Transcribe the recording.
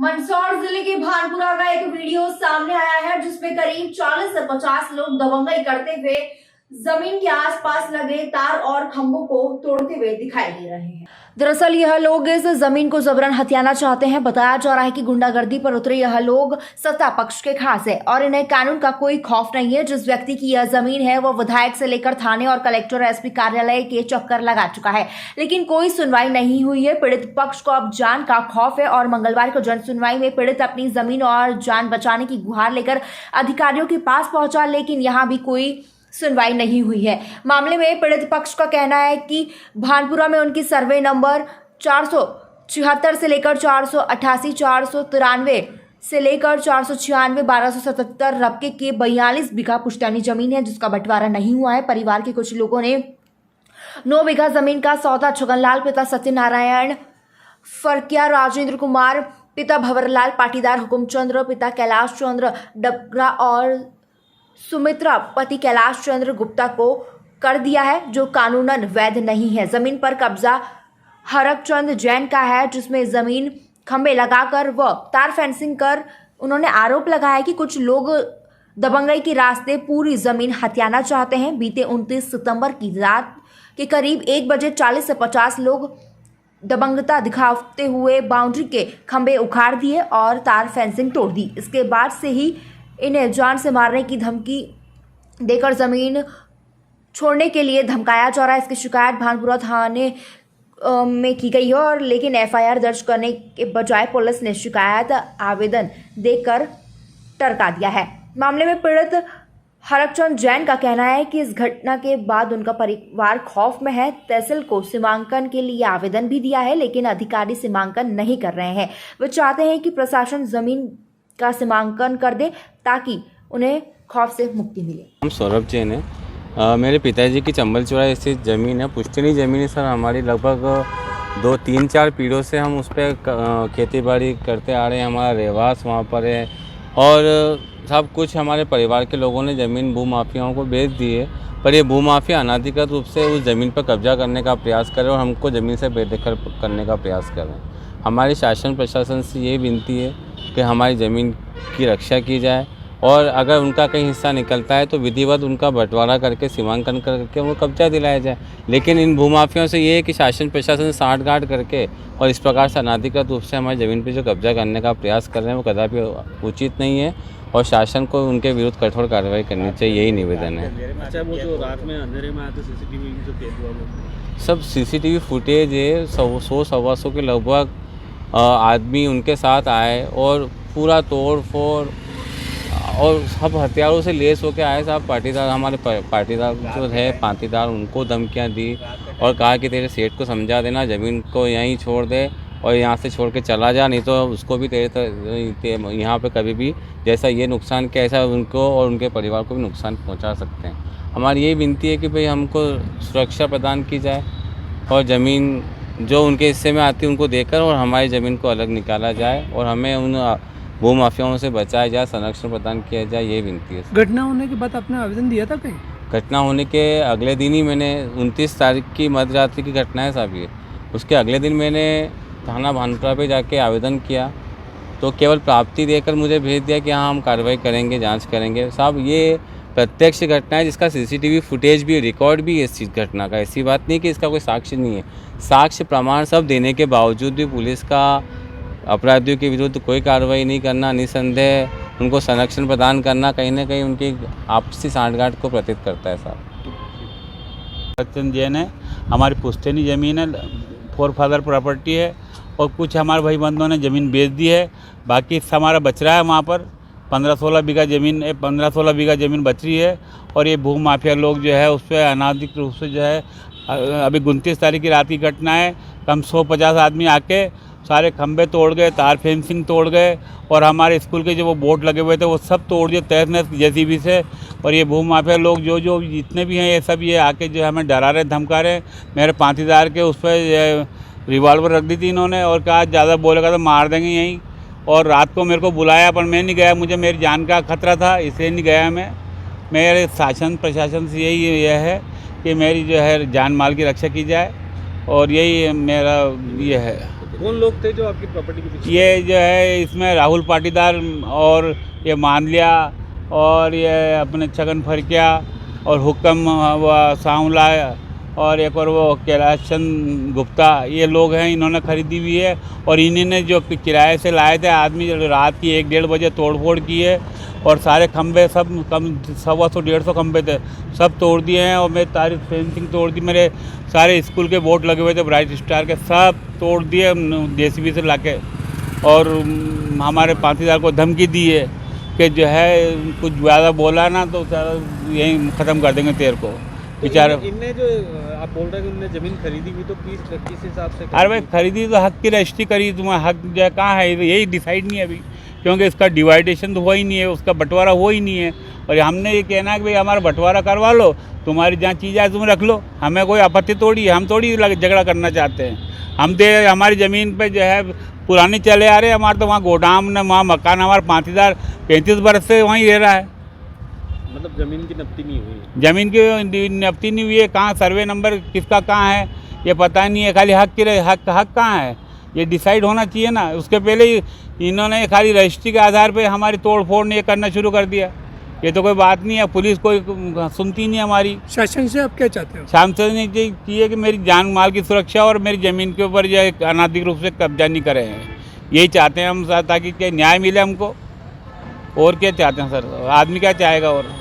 मंदसौर जिले के भानपुरा का एक वीडियो सामने आया है जिसमें करीब 40 से 50 लोग दबंगई करते हुए जमीन के आसपास लगे तार और खंभों को तोड़ते हुए दिखाई दे रहे हैं। दरअसल यह लोग इस जमीन को जबरन हथियाना चाहते हैं। बताया जा रहा है कि गुंडागर्दी पर उतरे यह लोग सत्ता पक्ष के खास है और इन्हें कानून का कोई खौफ नहीं है। जिस व्यक्ति की यह जमीन है वो विधायक से लेकर थाने और कलेक्टर एसपी कार्यालय के चक्कर लगा चुका है, लेकिन कोई सुनवाई नहीं हुई है। पीड़ित पक्ष को अब जान का खौफ है और मंगलवार को जन सुनवाई में पीड़ित अपनी जमीन और जान बचाने की गुहार लेकर अधिकारियों के पास पहुंचा, लेकिन यहाँ भी कोई सुनवाई नहीं हुई है। मामले में पीड़ित पक्ष का कहना है कि भानपुरा में उनकी सर्वे नंबर 476 से लेकर 488, 493 से लेकर 496, 1277 रबके के 42 बीघा पुश्तैनी जमीन है जिसका बंटवारा नहीं हुआ है। परिवार के कुछ लोगों ने 9 बीघा जमीन का सौदा छगनलाल पिता सत्यनारायण फरकिया, राजेंद्र कुमार पिता भंवरलाल पाटीदार, हुकुमचंद्र पिता कैलाश चंद्र डबरा और सुमित्रा पति कैलाश चंद्र गुप्ता को कर दिया है, जो कानूनन वैध नहीं है। जमीन पर कब्जा हरकचंद जैन का है, जिसमें जमीन खंबे लगाकर व तार फेंसिंग कर उन्होंने आरोप लगाया कि कुछ लोग दबंगई के रास्ते पूरी जमीन हथियाना चाहते हैं। बीते 29 सितंबर की रात के करीब 1 बजे 40 से 50 लोग दबंगता दिखाते हुए बाउंड्री के खंबे उखाड़ दिए और तार फेंसिंग तोड़ दी। इसके बाद से ही इन्हें जान से मारने की धमकी देकर जमीन छोड़ने के लिए धमकाया जा रहा है। इसकी शिकायत भानपुरा थाने में की गई है और लेकिन एफआईआर दर्ज करने के बजाय पुलिस ने शिकायत आवेदन देकर टरका दिया है। मामले में पीड़ित हरकचंद जैन का कहना है कि इस घटना के बाद उनका परिवार खौफ में है। तहसील को सीमांकन के लिए आवेदन भी दिया है, लेकिन अधिकारी सीमांकन नहीं कर रहे हैं। वे चाहते हैं कि प्रशासन जमीन का सीमांकन कर दे ताकि उन्हें खौफ से मुक्ति मिले। हम सौरभ जैन है। मेरे पिताजी की चंबल चौराहे स्थित ज़मीन है, पुश्तैनी ज़मीन है सर। हमारी लगभग 2-3-4 पीढ़ियों से हम उस पर खेती बाड़ी करते आ रहे हैं। हमारा रहवास वहाँ पर है और सब कुछ हमारे परिवार के लोगों ने ज़मीन भूमाफियाओं को बेच दी है, पर ये भूमाफिया अनाधिकृत रूप से उस ज़मीन पर कब्जा करने का प्रयास कर रहे हैं और हमको ज़मीन से बेदखल करने का प्रयास कर रहे हैं। हमारी शासन प्रशासन से ये विनती है कि हमारी ज़मीन की रक्षा की जाए और अगर उनका कहीं हिस्सा निकलता है तो विधिवत उनका बंटवारा करके सीमांकन करके उनको कब्जा दिलाया जाए। लेकिन इन भूमाफियों से ये है कि शासन प्रशासन साठगांठ करके और इस प्रकार से अनाधिकृत रूप से हमारी ज़मीन पर जो कब्जा करने का प्रयास कर रहे हैं वो कदापि उचित नहीं है और शासन को उनके विरुद्ध कठोर कार्रवाई करनी चाहिए, यही निवेदन है। अच्छा, वो जो रात में अंधेरे में आते सीसीटीवी जो कैद हुआ सब सीसीटीवी फुटेज है। 100-125 के लगभग आदमी उनके साथ आए और पूरा तोड़ फोड़ और सब हथियारों से लेस होकर आए। साहब पाटीदार, हमारे पाटीदार जो है पाटीदार, उनको धमकियां दी और कहा कि तेरे सेठ को समझा देना, ज़मीन को यहीं छोड़ दे और यहाँ से छोड़ के चला जा, नहीं तो उसको भी तेरे यहाँ पे कभी भी जैसा ये नुकसान किया ऐसा उनको और उनके परिवार को भी नुकसान पहुँचा सकते हैं। हमारी यही विनती है कि भाई हमको सुरक्षा प्रदान की जाए और ज़मीन जो उनके हिस्से में आती है उनको देकर और हमारी ज़मीन को अलग निकाला जाए और हमें उन भूमाफियाओं से बचाया जाए, संरक्षण प्रदान किया जाए, ये विनती है। घटना होने के बाद आपने आवेदन दिया था कहीं? घटना होने के अगले दिन ही मैंने 29 तारीख की मध्यरात्रि की घटना है साहब ये, उसके अगले दिन मैंने थाना भानपुरा पे जाके आवेदन किया तो केवल प्राप्ति देकर मुझे भेज दिया कि हाँ हम कार्रवाई करेंगे, जाँच करेंगे। साहब ये प्रत्यक्ष घटना है जिसका सीसीटीवी फुटेज भी, रिकॉर्ड भी है इस चीज़ घटना का। ऐसी बात नहीं कि इसका कोई साक्ष्य नहीं है, साक्ष्य प्रमाण सब देने के बावजूद भी पुलिस का अपराधियों के विरुद्ध कोई कार्रवाई नहीं करना, निसंदेह उनको संरक्षण प्रदान करना कहीं ना कहीं उनकी आपसी सांठगांठ को प्रतीत करता है। साहब हरकचंद जैन है, हमारी पुश्तैनी ज़मीन है, 4 फादर प्रॉपर्टी है और कुछ हमारे भाई बंधुओं ने ज़मीन बेच दी है। बाकी हमारा बच रहा है वहाँ पर 15-16 बीघा ज़मीन, 15-16 बीघा ज़मीन बच रही है और ये भू माफिया लोग जो है उस पर अनाधिकृत रूप से जो है अभी 29 तारीख की रात की घटना है, कम 100-50 आदमी आके सारे खंबे तोड़ गए, तार फेंसिंग तोड़ गए और हमारे स्कूल के जो वो बोर्ड लगे हुए थे वो सब तोड़ दिए तहस नहस जेसीबी से। और ये भू माफिया लोग जो जितने भी हैं ये सब ये आके जो हमें डरा रहे, धमका रहे। मेरे पाटीदार के उस पर रिवॉल्वर रख दी थी इन्होंने और कहा ज़्यादा बोलेगा तो मार देंगे यहीं। और रात को मेरे को बुलाया पर मैं नहीं गया, मुझे मेरी जान का खतरा था इसलिए नहीं गया मैं। मेरे शासन प्रशासन से यही यह है कि मेरी जो है जान माल की रक्षा की जाए और यही मेरा ये है। कौन लोग थे जो आपकी प्रॉपर्टी के पीछे? ये जो है इसमें राहुल पाटीदार और ये मानलिया और ये अपने छगन फरकिया और हुक्म सांवला और एक और वो कैलाश चंद गुप्ता, ये लोग हैं, इन्होंने खरीदी हुई है। और इन्हीं ने जो किराए से लाए थे आदमी, जो रात की 1-1:30 बजे तोड़फोड़ की है और सारे खंभे सब कम 100-150 खंभे थे, सब तोड़ दिए हैं। और मेरी सारी फेंसिंग तोड़ दी, मेरे सारे स्कूल के बोर्ड लगे हुए थे ब्राइट स्टार के, सब तोड़ दिए जेसीबी से लाके। और हमारे पाटीदार को धमकी दी है कि जो है कुछ ज़्यादा बोला ना तो यहीं ख़त्म कर देंगे तेरे को। बेचारे इनने जो आप बोल रहे हैं कि उन्होंने ज़मीन खरीदी हुई, तो किस हिसाब से? अरे भाई खरीदी तो हक की रजिस्ट्री करी, तुम्हें हक जो है कहाँ है, यही डिसाइड नहीं है अभी, क्योंकि इसका डिवाइडेशन तो हुआ ही नहीं है, उसका बंटवारा हुआ ही नहीं है। और हमने ये कहना है कि भाई हमारा बंटवारा करवा लो, तुम्हारी जहाँ चीज़ है तुम रख लो, हमें कोई आपत्ति थोड़ी है, हम थोड़ी झगड़ा करना चाहते हैं। हम तो हमारी ज़मीन पे जो है पुरानी चले आ रहे हैं, हमारे तो वहाँ गोदाम न वहाँ मकान, हमारा पाटीदार 35 वर्ष से वहीं रह रहा है। मतलब ज़मीन की नब्ती नहीं हुई? ज़मीन की नब्ती नहीं हुई है, कहाँ सर्वे नंबर किसका कहाँ है ये पता नहीं है, खाली हक कहाँ है ये डिसाइड होना चाहिए ना। उसके पहले ही इन्होंने खाली रजिस्ट्री के आधार पे हमारी तोड़ फोड़ ये करना शुरू कर दिया। ये तो कोई बात नहीं है, पुलिस कोई सुनती नहीं हमारी। शासन से आप क्या चाहते हो? शासन ने चाहिए कि मेरी जान माल की सुरक्षा और मेरी ज़मीन के ऊपर जो है अनाधिकृत रूप से कब्जा नहीं करे हैं, यही चाहते हैं हम सर, ताकि क्या न्याय मिले हमको। और क्या चाहते हैं सर, आदमी क्या चाहेगा और